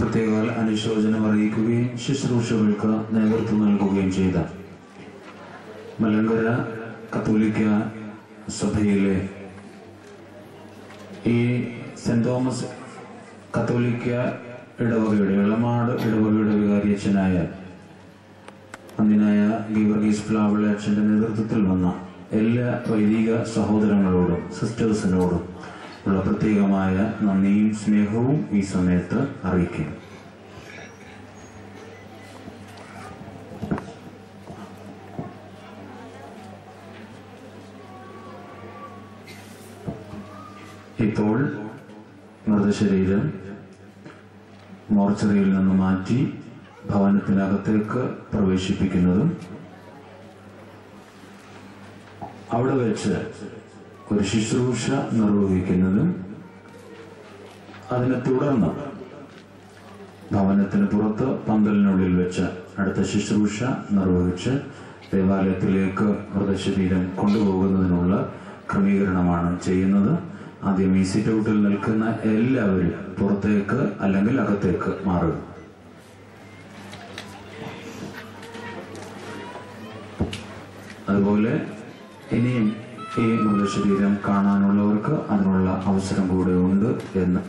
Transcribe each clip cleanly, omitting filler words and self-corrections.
പ്രത്യേക അനുശോചനം അറിയിക്കുകയും ശുശ്രൂഷകൾക്ക് നേതൃത്വം നൽകുകയും ചെയ്ത മലങ്കര കത്തോലിക്ക സഭയിലെ ഈ സെന്റ് തോമസ് കത്തോലിക്ക ഇടവകയുടെ എളമാട് ഇടവകയുടെ വികാരിയച്ഛനായ അന്യനായ ഗീവർഗീസ് പ്ലാവിള അച്ഛന്റെ നേതൃത്വത്തിൽ വന്ന എല്ലാ വൈദിക സഹോദരങ്ങളോടും സിസ്റ്റേഴ്സിനോടും ഉള്ള പ്രത്യേകമായ നന്ദിയും സ്നേഹവും ഈ സമയത്ത് അറിയിക്കുന്നു. ഇപ്പോൾ മൃതശരീരം മോർച്ചറിയിൽ നിന്ന് മാറ്റി ഭവനത്തിനകത്തേക്ക് പ്രവേശിപ്പിക്കുന്നതും അവിടെ വെച്ച് ഒരു ശുശ്രൂഷ നിർവഹിക്കുന്നതും അതിനെ തുടർന്ന് ഭവനത്തിന് പുറത്ത് പന്തലിനുള്ളിൽ വെച്ച് അടുത്ത ശുശ്രൂഷ നിർവഹിച്ച് ദേവാലയത്തിലേക്ക് മൃതശരീരം കൊണ്ടുപോകുന്നതിനുള്ള ക്രമീകരണമാണ് ചെയ്യുന്നത്. ആദ്യം ഈ സിറ്റ് ഔട്ടിൽ നിൽക്കുന്ന എല്ലാവരും പുറത്തേക്ക് അല്ലെങ്കിൽ അകത്തേക്ക് മാറുക. അതുപോലെ ഇനിയും ഈ മൃതശരീരം കാണാനുള്ളവർക്ക് അതിനുള്ള അവസരം കൂടെ ഉണ്ട് എന്ന്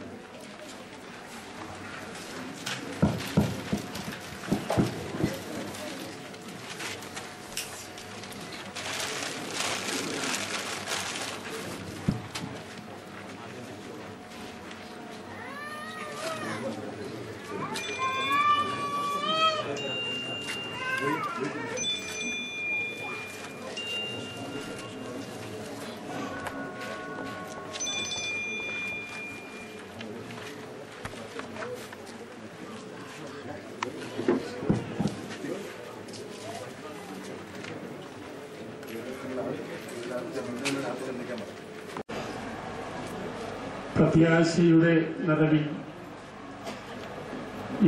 പ്രത്യാശയുടെ നിറവിൽ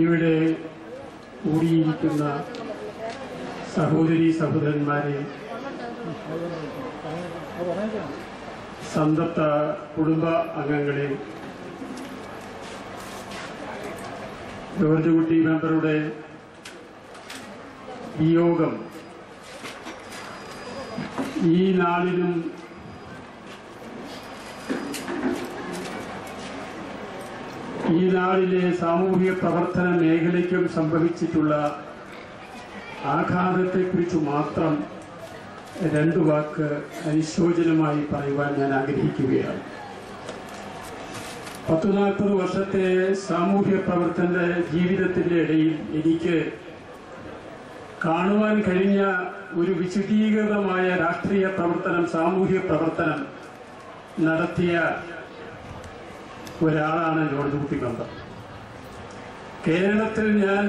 ഇവിടെ കൂടിയിരിക്കുന്ന സഹോദരീ സഹോദരന്മാരെ, സന്തപ്ത കുടുംബ അംഗങ്ങളെ, ജോർജ് കുട്ടി മെമ്പറുടെ വിയോഗം ഈ നാളിലും ഈ നാളിലെ സാമൂഹിക പ്രവർത്തന മേഖലയ്ക്കും സംഭവിച്ചിട്ടുള്ള ആഘാതത്തെക്കുറിച്ച് മാത്രം രണ്ടു വാക്ക് അനുശോചനമായി പറയുവാൻ ഞാൻ ആഗ്രഹിക്കുകയാണ്. 40 വർഷത്തെ സാമൂഹ്യ പ്രവർത്തന ജീവിതത്തിൻ്റെ ഇടയിൽ എനിക്ക് കാണുവാൻ കഴിഞ്ഞ ഒരു വിശദീകൃതമായ രാഷ്ട്രീയ പ്രവർത്തനം, സാമൂഹ്യ പ്രവർത്തനം നടത്തിയ ഒരാളാണ് ജോർജ് കുട്ടി മെമ്പർ. കേരളത്തിൽ ഞാൻ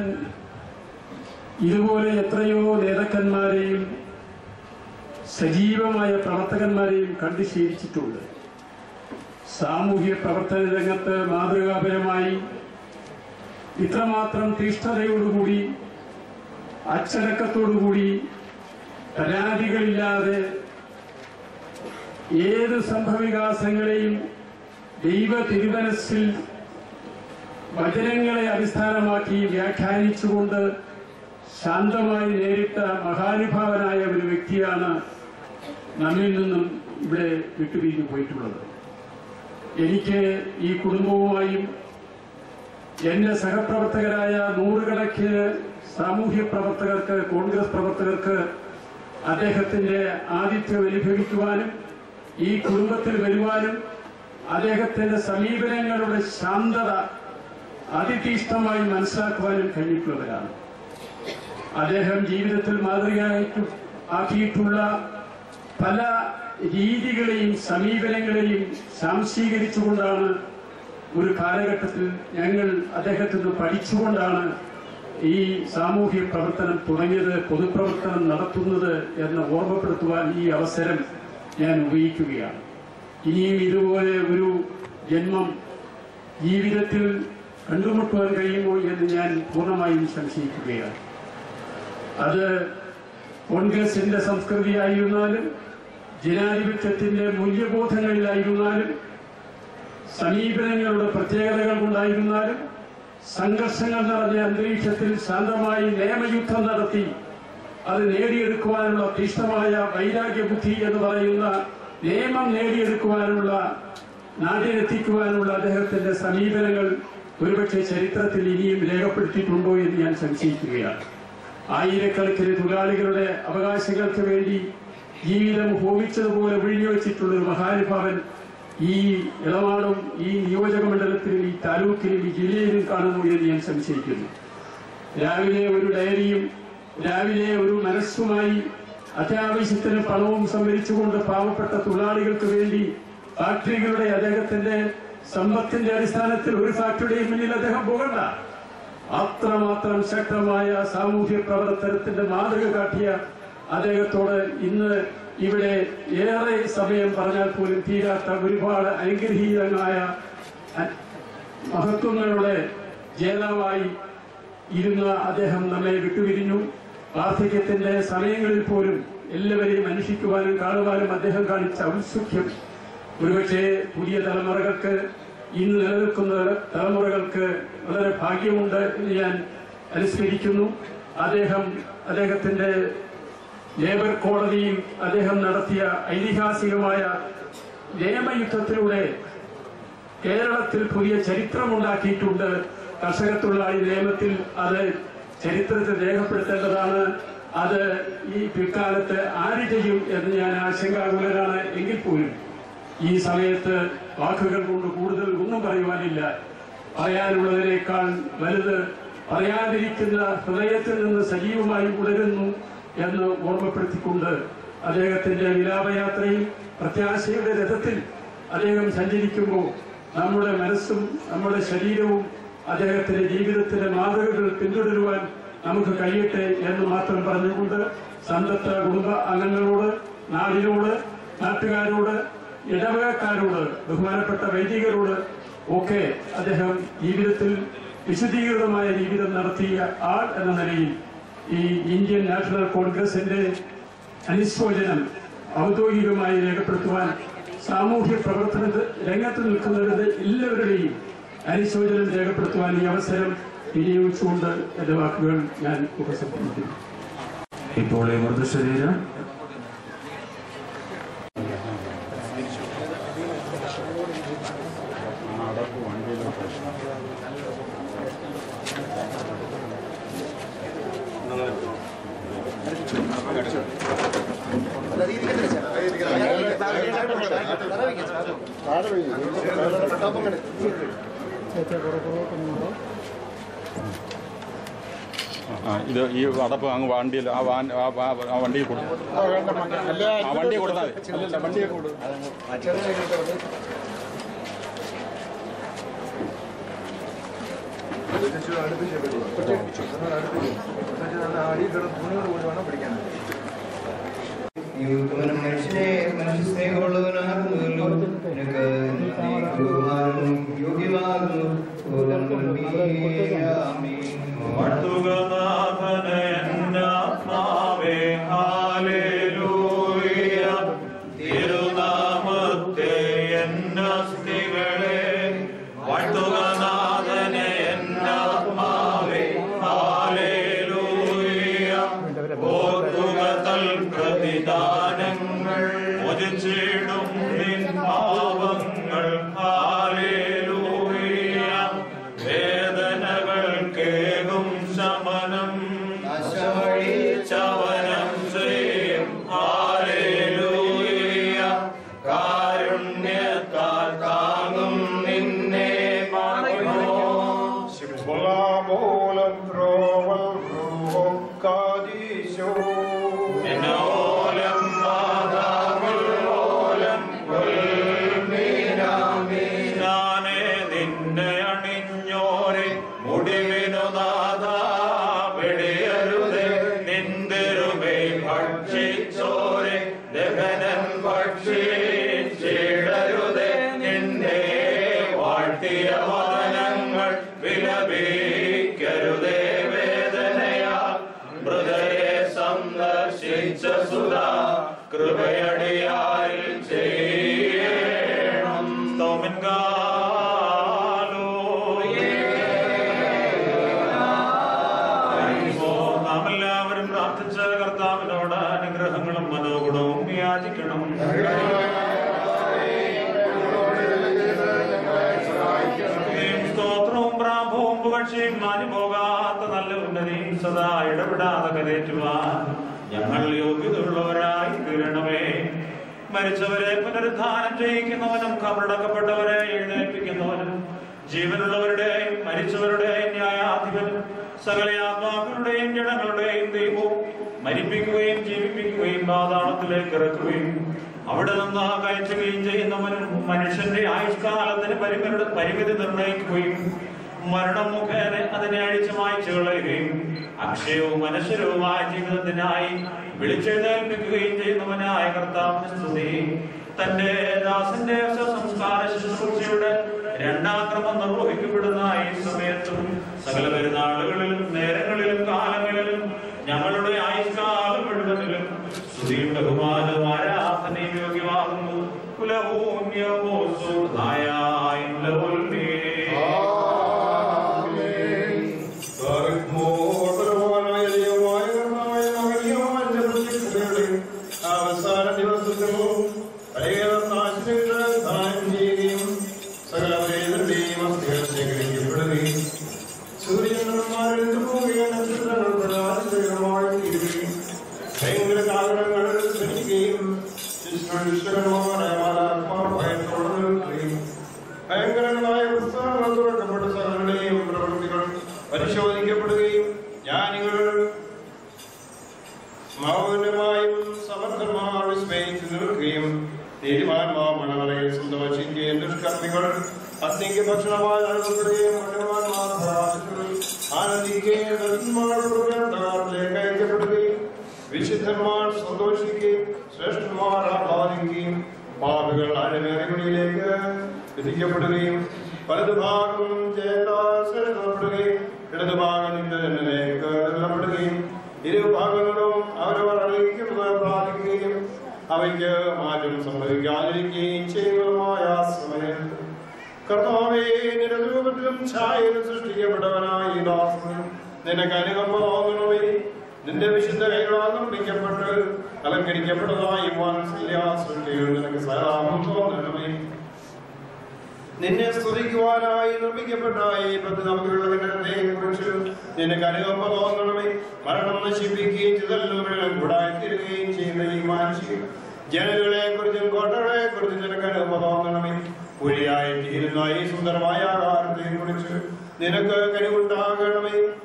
ഇതുപോലെ എത്രയോ നേതാക്കന്മാരെയും സജീവമായ പ്രവർത്തകന്മാരെയും കണ്ടു ശീലിച്ചിട്ടുണ്ട്. സാമൂഹ്യ പ്രവർത്തന രംഗത്ത് മാതൃകാപരമായി ഇത്രമാത്രം തീഷ്ണതയോടുകൂടി, അച്ചടക്കത്തോടുകൂടി, പരാതികളില്ലാതെ ഏത് സംഭവവികാസങ്ങളെയും ദൈവ തിരുമനസ്സിൽ വചനങ്ങളെ അടിസ്ഥാനമാക്കി വ്യാഖ്യാനിച്ചുകൊണ്ട് ശാന്തമായി നേരിട്ട മഹാനുഭാവനായ ഒരു വ്യക്തിയാണ് നമ്മിൽ നിന്നും ഇവിടെ വിട്ടുപിരിഞ്ഞു പോയിട്ടുള്ളത്. എനിക്ക് ഈ കുടുംബവുമായും എൻ്റെ സഹപ്രവർത്തകരായ നൂറുകണക്കിന് സാമൂഹ്യ പ്രവർത്തകർക്ക്, കോൺഗ്രസ് പ്രവർത്തകർക്ക് അദ്ദേഹത്തിൻ്റെ ആതിഥ്യം അനുഭവിക്കുവാനും ഈ കുടുംബത്തിൽ വരുവാനും അദ്ദേഹത്തിന്റെ സമീപനങ്ങളുടെ ശാന്തത അതിതീഷ്ണമായി മനസ്സിലാക്കുവാനും കഴിഞ്ഞിട്ടുള്ളവരാണ്. അദ്ദേഹം ജീവിതത്തിൽ മാതൃകയാക്കിയിട്ടുള്ള പല രീതികളെയും സമീപനങ്ങളെയും ശാംശീകരിച്ചുകൊണ്ടാണ് ഒരു കാലഘട്ടത്തിൽ ഞങ്ങൾ അദ്ദേഹത്തിൽ നിന്ന് പഠിച്ചുകൊണ്ടാണ് ഈ സാമൂഹ്യ പ്രവർത്തനം തുടങ്ങിയത്, പൊതുപ്രവർത്തനം നടത്തുന്നത് എന്ന് ഓർമ്മപ്പെടുത്തുവാൻ ഈ അവസരം ഞാൻ ഉപയോഗിക്കുകയാണ്. ഇനിയും ഇതുപോലെ ഒരു ജന്മം ജീവിതത്തിൽ കണ്ടുമുട്ടുവാൻ കഴിയുമോ എന്ന് ഞാൻ പൂർണ്ണമായും സംശയിക്കുകയാണ്. അത് കോൺഗ്രസിന്റെ സംസ്കൃതിയായിരുന്നാലും ജനാധിപത്യത്തിന്റെ മൂല്യബോധങ്ങളിലായിരുന്നാലും സമീപനങ്ങളുടെ പ്രത്യേകതകൾ കൊണ്ടായിരുന്നാലും സംഘർഷങ്ങൾ നിറഞ്ഞ അന്തരീക്ഷത്തിൽ ശാന്തമായി നിയമയുദ്ധം നടത്തി അത് നേടിയെടുക്കുവാനുള്ള തീഷ്ണമായ വൈരാഗ്യബുദ്ധി എന്ന് പറയുന്ന നിയമം നേടിയെടുക്കുവാനുള്ള നാട്ടിലെത്തിക്കുവാനുള്ള അദ്ദേഹത്തിന്റെ സമീപനങ്ങൾ ഒരുപക്ഷെ ചരിത്രത്തിൽ ഇനിയും രേഖപ്പെടുത്തിയിട്ടുണ്ടോ എന്ന് ഞാൻ സംശയിക്കുകയാണ്. ആയിരക്കണക്കിന് തൊഴിലാളികളുടെ അവകാശങ്ങൾക്ക് വേണ്ടി ജീവിതം ഹോമിച്ചതുപോലെ ഒഴിഞ്ഞുവെച്ചിട്ടുള്ള ഒരു മഹാനുഭാവൻ ഈ ഇളവാടും ഈ നിയോജക മണ്ഡലത്തിലും ഈ താലൂക്കിലും ഈ ജില്ലയിലും കാണുന്നു എന്ന് ഞാൻ സംശയിക്കുന്നു. രാവിലെ ഒരു ഡയറിയും രാവിലെ ഒരു മനസ്സുമായി അത്യാവശ്യത്തിന് പണവും സംഭരിച്ചുകൊണ്ട് പാവപ്പെട്ട തൊഴിലാളികൾക്ക് വേണ്ടി ഫാക്ടറികളുടെ അദ്ദേഹത്തിന്റെ സമ്പത്തിന്റെ അടിസ്ഥാനത്തിൽ ഒരു ഫാക്ടറിയുടെയും മുന്നിൽ അദ്ദേഹം പോകണ്ട. അത്രമാത്രം ശക്തമായ സാമൂഹ്യ പ്രവർത്തനത്തിന്റെ മാതൃക കാട്ടിയ അദ്ദേഹത്തോട് ഇന്ന് ഇവിടെ ഏറെ സമയം പറഞ്ഞാൽ പോലും തീരാത്ത ഒരുപാട് അനുഗ്രഹീതമായ മഹത്വങ്ങളുടെ ജേതാവായി ഇരുന്ന അദ്ദേഹം നമ്മെ വിട്ടുപിരിഞ്ഞു. വാർദ്ധക്യത്തിന്റെ സമയങ്ങളിൽ പോലും എല്ലാവരെയും അന്വേഷിക്കുവാനും കാണുവാനും അദ്ദേഹം കാണിച്ച ഔത്സുഖ്യം ഒരുപക്ഷെ പുതിയ തലമുറകൾക്ക് ഇന്ന് നിലനിൽക്കുന്ന തലമുറകൾക്ക് വളരെ ഭാഗ്യമുണ്ട് എന്ന് ഞാൻ അനുസ്മരിക്കുന്നു. അദ്ദേഹത്തിന്റെ ലേബർ കോടതിയിൽ അദ്ദേഹം നടത്തിയ ഐതിഹാസികമായ നിയമയുദ്ധത്തിലൂടെ കേരളത്തിൽ പുതിയ ചരിത്രമുണ്ടാക്കിയിട്ടുണ്ട്. കർഷക തൊഴിലാളി നിയമത്തിൽ അത് ചരിത്രത്തിൽ രേഖപ്പെടുത്തേണ്ടതാണ്. അത് ഈ പിൽക്കാലത്ത് ആര് ചെയ്യും എന്ന് ഞാൻ ആശങ്കാകുലനാണ്. എങ്കിൽ പോലും ഈ സമയത്ത് വാക്കുകൾ കൊണ്ട് കൂടുതൽ ഒന്നും പറയുവാനില്ല. പറയാനുള്ളതിനേക്കാൾ വലുത് പറയാതിരിക്കുന്ന ഹൃദയത്തിൽ നിന്ന് സജീവമായി ഉണരുന്നു എന്ന് ഓർമ്മപ്പെടുത്തിക്കൊണ്ട് അദ്ദേഹത്തിന്റെ വിലാപയാത്രയിൽ പ്രത്യാശയുടെ രഥത്തിൽ അദ്ദേഹം സഞ്ചരിക്കുമ്പോൾ നമ്മുടെ മനസ്സും നമ്മുടെ ശരീരവും അദ്ദേഹത്തിന്റെ ജീവിതത്തിന്റെ മാതൃകകൾ പിന്തുടരുവാൻ നമുക്ക് കഴിയട്ടെ എന്ന് മാത്രം പറഞ്ഞുകൊണ്ട് സന്തപ്ത കുടുംബ അംഗങ്ങളോട്, നാടിനോട്, നാട്ടുകാരോട്, ഇടവകക്കാരോട്, ബഹുമാനപ്പെട്ട വൈദികരോട് ഒക്കെ അദ്ദേഹം ജീവിതത്തിൽ വിശദീകൃതമായ ജീവിതം നടത്തിയ ആൾ എന്ന നിലയിൽ ഈ ഇന്ത്യൻ നാഷണൽ കോൺഗ്രസിന്റെ അനുശോചനം ഔദ്യോഗികമായി രേഖപ്പെടുത്തുവാൻ സാമൂഹ്യ പ്രവർത്തന രംഗത്ത് നിൽക്കുന്നവരുടെ എല്ലാവരുടെയും അനുശോചനം രേഖപ്പെടുത്തുവാൻ ഈ അവസരം വിനിയോഗിച്ചുകൊണ്ട് എന്റെ വാക്കുകൾ ഞാൻ ഉപസംഹരിക്കുന്നു. ഇപ്പോൾ ഈ മൃതശരീരം ഇത് ഈ അടപ്പ് അങ്ങ് വണ്ടിയിൽ ആ വണ്ടിയിൽ കൊടുക്കും. ആ വണ്ടിയെ കൊടുത്താൽ മതി. വണ്ടിയെ കൊടുക്കും. മനുഷ്യനെ മനുഷ്യ സ്നേഹമുള്ളവനാകുന്നല്ലോ. നിനക്ക് യോഗ്യമാകുന്നു. തിരുനാമത്തെ എന്നസ്തികളെ വാഴ്ത്തുകനാഥനെ എന്നാത്മാവേ ഹല്ലേലൂയ. ഓർക്കുക തൽക്കതിദാനങ്ങൾ മോചിച്ചിടും നിൻ പാപങ്ങൾ ഹല്ലേലൂയ. വേദനകൾ കേകും ശമനം മനോഗുണവും യാചിക്കണം. സ്തോത്രവും പ്രാഭവും പുകഴ്ചയും മാഞ്ഞുപോകാത്ത നല്ല ഉന്നതിയും സദാ ഇടപെടാതെ കരേറ്റുവാൻ ഞങ്ങൾ യോഗ്യതയുള്ളവരായി തീരണമേ. മരിച്ചവരെ പുനരുദ്ധാനം ചെയ്യിക്കുന്നവനും കബറടക്കപ്പെട്ടവരെ എഴുന്നേൽപ്പിക്കുന്നവനും ജീവനുള്ളവരുടെയും മരിച്ചവരുടെയും ന്യായാധിപനും സകല ആത്മാക്കളുടെയും ജനങ്ങളുടെയും ദൈവവും മരിപ്പിക്കുകയും ജീവിപ്പിക്കുകയും പാതാളത്തിലേക്ക് ഇറക്കുകയും അവിടെ നിന്ന് കയറ്റുകയും ചെയ്യുന്നവനും മനുഷ്യന്റെ ആയുഷ്കാലത്തിന് പരിമിതി നിർണയിക്കുകയും മരണം മുഖേന അതിനെ അഴിച്ചു മായ്ച്ചു കളയുകയും അക്ഷയവും അനശ്വരവുമായ ജീവിതത്തിനായി വിളിച്ചെഴുന്നേൽപ്പിക്കുകയും ചെയ്യുന്നവനായ കർത്താവിന്റെ സ്തുതി. തന്റെ ദാസന്റെ സംസ്കാര ശുശ്രൂഷയുടെ രണ്ടാം ക്രമം നിർവഹിക്കപ്പെടുന്ന ഈ സമയത്തും സകല പെരുന്നാളുകളിലും നേരങ്ങളിലും കാലങ്ങളിലും ഞങ്ങളുടെ ആയുഷ്കാലം മുഴുവനിലും സ്തുതിയും ബഹുമാനവും ആരാധനയും യോഗ്യമാകുന്നു. അവസാന ദിവസത്തിലും സകല ശേഖരിക്കപ്പെടുകയും സൂര്യന്മാരിൽ നക്ഷത്രങ്ങൾ പ്രകാശകരമായിരിക്കുകയും ഭയങ്കര കാരണങ്ങൾ ധരിക്കുകയും ഭയങ്കരങ്ങളായ പുസ്തകങ്ങൾ തുറക്കപ്പെട്ട സകലരുടെയും പ്രവൃത്തികൾ പരിശോധിക്കപ്പെടുകയും ജ്ഞാനികൾ മൗനമായും സമർത്ഥന്മാർ വിസ്മയിച്ചു നിൽക്കുകയും നീതിമാന്മാർ മണവറയിൽ സന്തോഷിക്കുകയും ദുഷ്കർമ്മികൾ അഗ്നിക്ക് ഭക്ഷണമായി നൽകപ്പെടുകയും ആനന്ദിക്കുകയും ദർശന്മാർക്ക് അയക്കപ്പെടുകയും വിശുദ്ധന്മാർ സന്തോഷിക്കുകയും ശ്രേഷ്ഠന്മാർ ആഹ്ലാദിക്കുകയും പാപികൾ അരമേറികളിലേക്ക് വിധിക്കപ്പെടുകയും വലതുഭാഗം ജയപ്പെടുകയും ഇടതുഭാഗം നിന്നിലേക്ക് തള്ളപ്പെടുകയും ഇരുഭാഗങ്ങളും അവരവർ അറിയിക്കുന്നത് പ്രാപിക്കുകയും അവയ്ക്ക് മാറ്റം സംഭവിക്കാതിരിക്കുകയും ചെയ്യുന്നതുമായ സമയം കർത്താവേ, നിന്റെ രൂപത്തിലും ഛായയിലും സൃഷ്ടിക്കപ്പെട്ടവനായി ദാസൻ നിനക്ക് അനുകമ്പ തോന്നണമേ. നിന്റെ വിശുദ്ധ കൈകളാൽ നിർമ്മിക്കപ്പെട്ട് അലങ്കരിക്കപ്പെട്ടതായി സൃഷ്ടികൾ നിനക്ക് സലാമം തോന്നണമേ. നിന്നെ സ്തുതിക്കുവാനായി നിർമ്മിക്കപ്പെട്ട ഈ നമുക്കുള്ളതിനെ കുറിച്ച് നിനക്ക് അനുകമ്പ തോന്നണമേ. മരണം നശിപ്പിക്കുകയും ചിതലുകളും കൂടായിത്തീരുകയും ചെയ്യുന്ന ഈ മാനുഷിക ജനങ്ങളെ കുറിച്ചും കോട്ടകളെ കുറിച്ചും നിനക്ക് അനുകമ്പ തോന്നണമേ. കുഴിയായി തീരുന്ന ഈ സുന്ദരമായ ആകാരത്തെ കുറിച്ച് നിനക്ക് കനിവുണ്ടാകണമേ.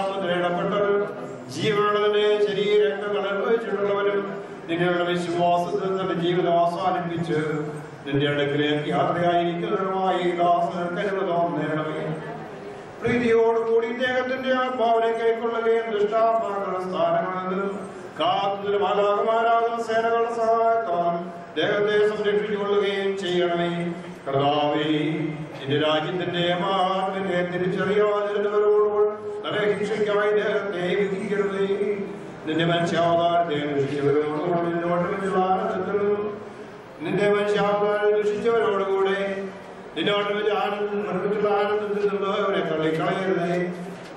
മുദ്രയിടപ്പെട്ടവർ ജീവനുള്ളതിന്റെ ശരീരങ്ങൾ അനുഭവിച്ചിട്ടുള്ളവരും നിങ്ങളുടെ വിശ്വാസത്തിൽ തന്റെ ജീവിതം അവസാനിപ്പിച്ച് നിന്റെ അടുക്കിലേക്ക് യാത്രയായിരിക്കുന്നവരുമായി ദാസനർക്ക് അനുവദം നേടണമേ. പ്രീതിയോടുകൂടി ദേഹത്തിന്റെ ആത്മാവിനെ കൈക്കൊള്ളുകയും ദുഷ്ടാത്മാക്കളുടെ സ്ഥാനങ്ങളിൽ നിന്നും കാത്തുനിന്ന് മാലാഖമാരാകുന്ന സേനകളുടെ സഹായത്താൽ ദേഹത്തെ സംരക്ഷിച്ചുകൊള്ളുകയും ചെയ്യണമേ. കർത്താവേ, നിന്റെ രാജ്യത്തിന്റെ മാർഗത്തെ തിരിച്ചറിയാതിരുന്നവരോട് നരഹിംസയ്ക്കായി ദേഹത്തെ വിധിക്കരുതേ. നിന്റെ മനുഷ്യാവതാരത്തെ ദുഷിച്ചവരോടുകൂടി നിന്നോട്ടുള്ള ആനന്ദത്തിലും നിന്റെ മനുഷ്യാവതാരം ദുഷിച്ചവരോടുകൂടെ നിന്നോട്ടുള്ള ആനന്ദത്തിലുള്ള ആനന്ദത്തിൽ നിന്ന് അവരെ തള്ളിക്കളയരുതേ.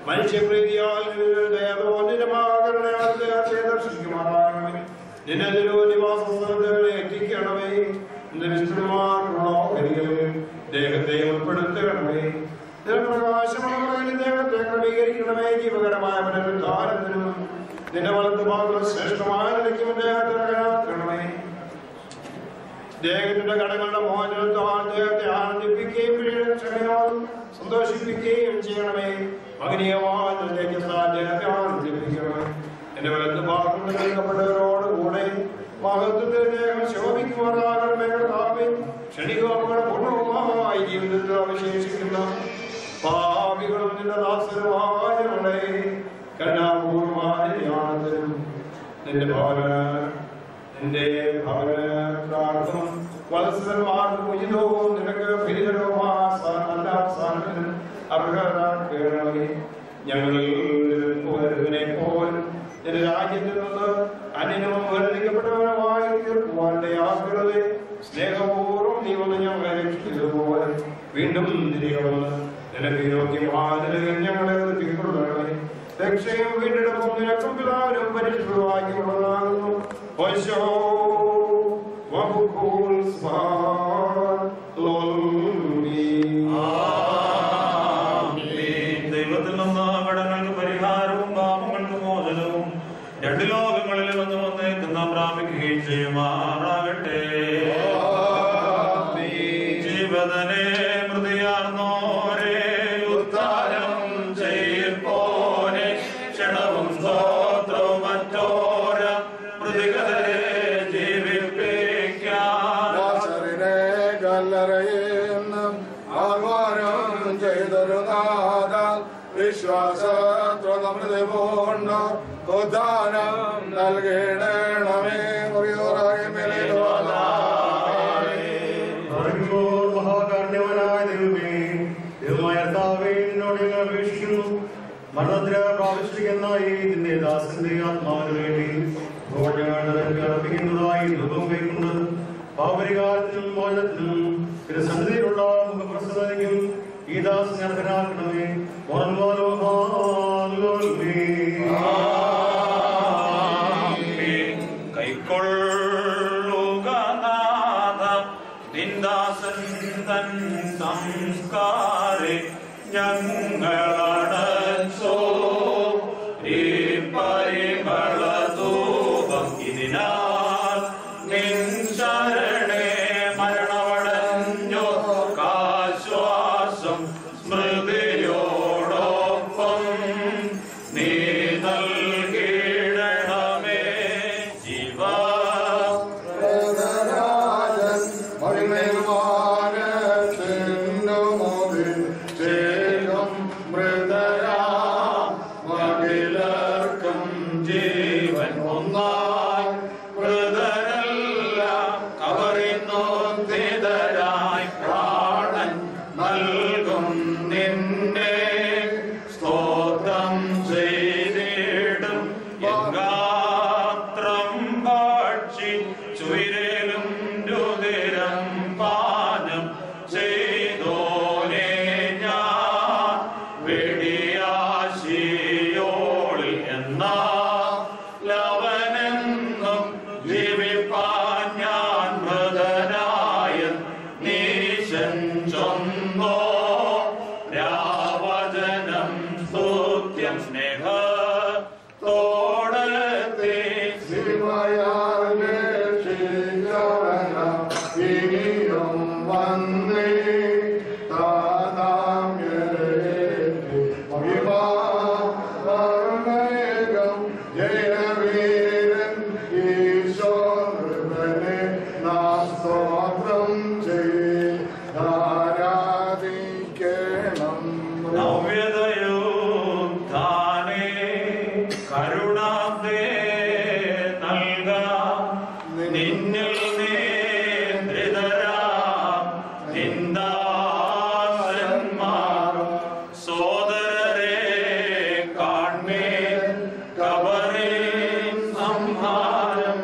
മനുഷ്യപ്രീതിയാൽ നിന്റെ മഹാകരുണയാൽ ദേഹത്തെ ദർശിക്കുമാറാകണമേ. നിന്റെ നിവാസ സ്ഥലങ്ങളെ എത്തിക്കണമേ. നിന്റെ വിസ്തൃതമായിട്ടുള്ള കരികളിൽ ദേഹത്തെ ഉൾപ്പെടുത്തണമേ. പ്രകാശമുള്ള ദേഹത്തെ ക്രമീകരിക്കണമേ. ജീവകരമായ പുനരുദ്ധാരത്തിനും നിന്റെ വലത്ത് മാത്രം ശ്രേഷ്ഠമായ നിലയ്ക്കും ദേഹത്തിനകണമേ. ദേഹത്തിന്റെ കടങ്ങളുടെ മോചനത്താൽ ദേഹത്തെ ആനന്ദിപ്പിക്കുകയും ക്ഷമയോടും സന്തോഷിപ്പിക്കുകയും ചെയ്യണമേ. മകനീയമായ ദേഹത്തെ ആനന്ദിപ്പിക്കണമേ. എന്റെ വലത്ത് ഭാഗം നൽകപ്പെട്ടവരോടുകൂടെ മഹത്വത്തിൽ ദേഹം ശോഭിക്കുമാറാകണമേ. ക്ഷണികങ്ങളുടെ പൂർണ്ണവുമായി ജീവിതത്തിൽ അവശേഷിക്കുന്ന പാപികളും നിന്റെ ദാസരുമായവരുടെ കരുണാപൂർവമായ ധ്യാനത്തിനും നിന്റെ ഭവനം വത്സരന്മാർക്കും ഉചിതവും നിനക്ക് പ്രീതരവുമായ നല്ല സ്ഥാനത്തിനും അർഹരാക്കണമേ. ഞങ്ങളിൽ ഒരുവനെ പോലും നിന്റെ രാജ്യത്തിൽ നിന്ന് അന്യനും വർദ്ധിക്കപ്പെട്ടവരുമായി തീർക്കുവാന്റെ ആഗ്രഹത്തെ സ്നേഹപൂർവ്വം നീ വന്ന് ഞങ്ങളെ വീണ്ടും തിരികെ വന്ന് നിനക്ക് യോഗ്യമായ ഞങ്ങളെ തീർക്കൊള്ളണമേ. രക്ഷയും വീണ്ടെടുപ്പും നിനക്കും പിതാവിനും പരിശുദ്ധമാക്കിയുള്ളതാകുന്നു. ദൈവത്തിൽ നിന്ന് കടങ്ങൾക്ക് പരിഹാരവും പാപങ്ങൾക്ക് മോചനവും രണ്ട് ലോകങ്ങളിൽ വന്ന് വന്നേക്കുന്ന പ്രാപിക്കുകയും ചെയ്യുമാറാകട്ടെ. ജീവതനെ മൃതിയാർന്നോരെ ഉദ്ധാരം ചെയ്യപ്പോനെ ക്ഷണവും സ്തോത്രവും മറ്റോര മൃതികരെ ജീവിപ്പിക്കാൻ കല്ലറയെന്നും ആഹ്വാനം ചെയ്തൊരു നാഥ വിശ്വാസമൃതി പൂണ്ട ഉദ്ധാനം നൽകിടണമേ. മഹാകാരുണ്യവനായ ദൈവമേ, ദൈവമായ കർത്താവേ, നിന്നോട് ഞങ്ങൾ അപേക്ഷിക്കുന്നു. മരണത്തിന് പ്രാപിച്ചിരിക്കുന്ന ഈ നിന്റെ ദാസന്റെ ആത്മാവിന് വേണ്ടി അർപ്പിക്കുന്നതായി രൂപം വയ്ക്കുന്നത് പാപരികാരത്തിനും മോചനത്തിനും സന്നിധിയിലുള്ള മുഖപ്രസന്നതയ്ക്കും ഈ ദാസനെ അർഹനാക്കണമേ. കൈക്കൊള്ളുക നാഥ നിന്ദാസൻ തൻ സംസ്കാരെ ഞങ്ങളടച്ചോ ഈ പരിമളധൂപം ഇതിനാൽ നിൻ ശരണേ മരണമടഞ്ഞോ കാശ്വാസം സ്മൃതിയോടൊപ്പം നീ നൽകിടണമേ. ജീവ ജീവൻ ഒന്നായി മൃതരെല്ലാം കവറിനോദ്ധിതരായി പ്രാണൻ നൽകും നിന്നെ സ്തോത്രം ചെയ്തിടും. ഗാത്രം ഭക്ഷി ചുയിരലും രുതിരം പാനം ചെയ്തോനെ ഞാൻ വെടിയാശിയോളിൽ എന്നാ ലവനെന്നും ജീവിപ്പാൻ ഞാൻ മൃതനായ നീശൻ ചൊന്നോ രാവചനം സ്തുത്യം സ്നേഹത്തോടത്തെ ഇനിയും വന്നേ ജയവീരൻ ഈശോനെ നാസ്തോത്രം ആരാധിക്കണം. നവ്യതയോദ്ധാനേ കരുണാബ്ദേ നൽക നിന്നിൽ നിയന്ത്രിതരാം നിന്ദാസന്മാർ സോദരരെ കാൺമേ കബറിൻ സംഹാരം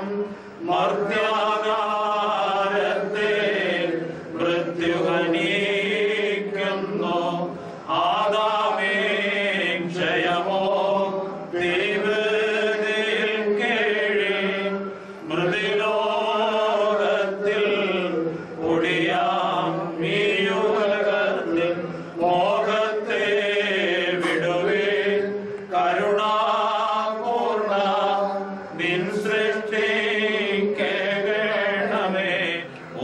മർത്യാകാരത്തെ മൃത്യുഹനീക്കുന്നു. ആദാമേ ക്ഷയമോ തിരുവതിൽ കേഴി മൃതിലോകത്തിൽ ഒടിയാം മീയുലകത്തിൽ മോഹത്തെ വിടുവേ. കരുണാപൂർണ നിൻ സൃഷ്ടിക്കേണമേ.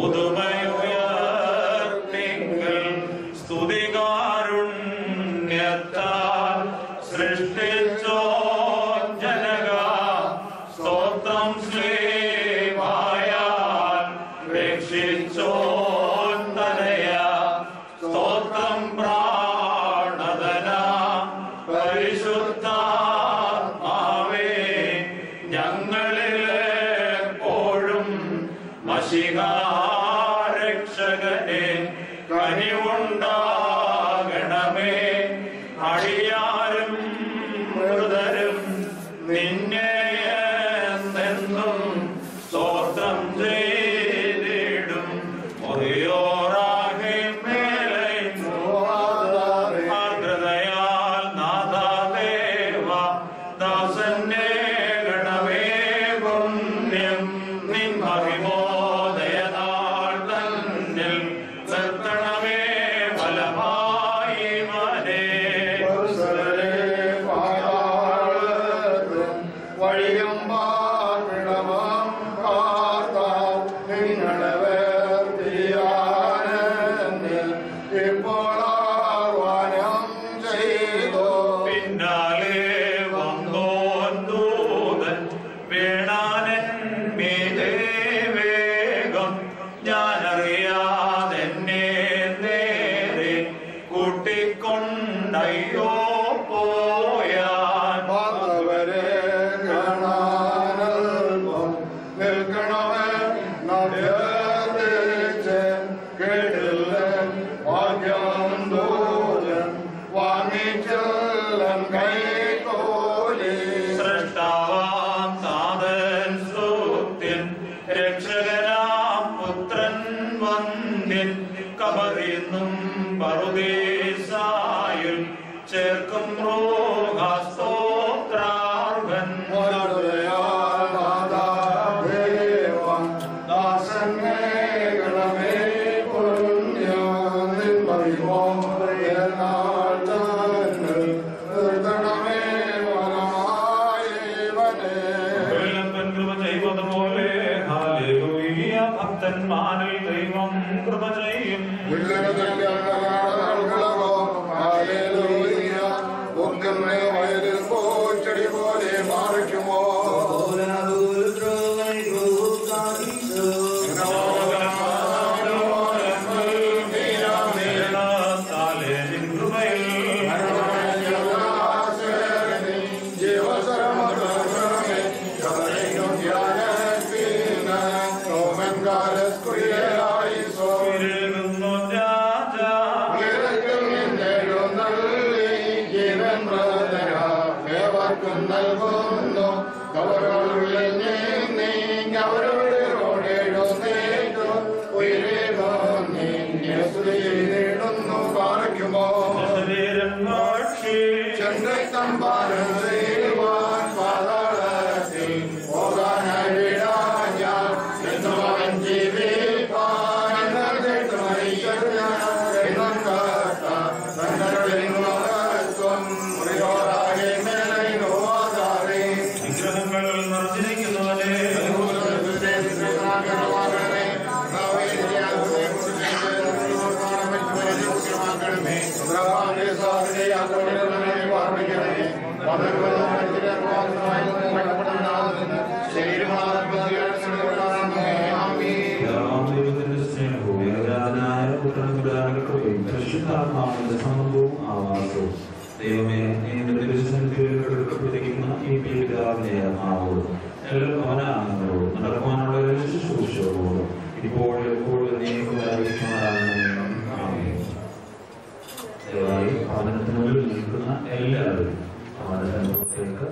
ഉതുമയുയർത്തിങ്കൽ സ്തുതികാരുണ്യത്താൽ സൃഷ്ടിച്ചോ ജനക സ്തോത്രം ശ്രീമായാൽ രക്ഷിച്ചോ തനയ സ്തോത്രം പ്രാണദന പരിശുദ്ധാത്മാവേ ഞങ്ങളിലെപ്പോഴും മശിഹാരക്ഷകനെ കനിവുണ്ടാകണമേ. അടി കൂട്ടിക്കൊണ്ടയ്യോ പോയാൻ വന്നവരെ കാണാനൽപ്പം നിൽക്കണമേ നഭ്യർത്തിച്ച് കേട്ടില്ല ഭാഗ്യം ദൂരൻ വാങ്ങിച്ചെല്ലാം കൈത്തോലി സൃഷ്ടാവാം താതൻ സ്തുത്യൻ രക്ഷകനാം പുത്രൻ വന്യൻ കബറിന്നും പറുദീസായിൽ ചേർക്കും റോഹാസ്തോത്രാർഹൻ ദാസനേ പുണ്യം നിൻപറിവോ ഭക്തന്മാരിൽ ദൈവം കൃപ ചെയ്യും വയലിൽ പോച്ചെടി പോലെ മാറിക്കുമോ നൽകുന്നു കവറുകളിൽ അവരോടുന്നു പാറയ്ക്കുമോ ചന്ദ്രത്തമ്പാരം ചെയ്യുവാൻ പാതാളത്തിൽ പോകാനായി വിടാൻ ഞാൻ എന്നുവൻ ജീവിപ്പാൻ എന്നും കാത്ത തങ്ങളുടെ മുറിയോറാകെ മേലോ ആധാരേ വിഗ്രഹങ്ങൾ നിറഞ്ഞിരിക്കുന്നവനെ സംബന്ധവും ആവാസവും ദൈവമേ ഈ പിതാവിനെ ആവോടും എല്ലാ ഭവനാംഗങ്ങളോടും നടക്കുവാനുള്ള ശുശ്രൂഷകളോടും ഇപ്പോൾ എപ്പോഴും ദയവായി ഭവനത്തിനുള്ളിൽ നിൽക്കുന്ന എല്ലാവരും ഭവനത്തിന്റെ പുറത്തേക്ക്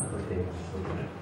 പ്രത്യേകം ശ്രദ്ധിക്കണം.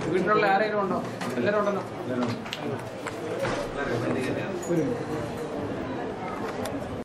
വീട്ടിലുള്ള ആരെങ്കിലും ഉണ്ടോ? എല്ലാവരും ഉണ്ടല്ലോ.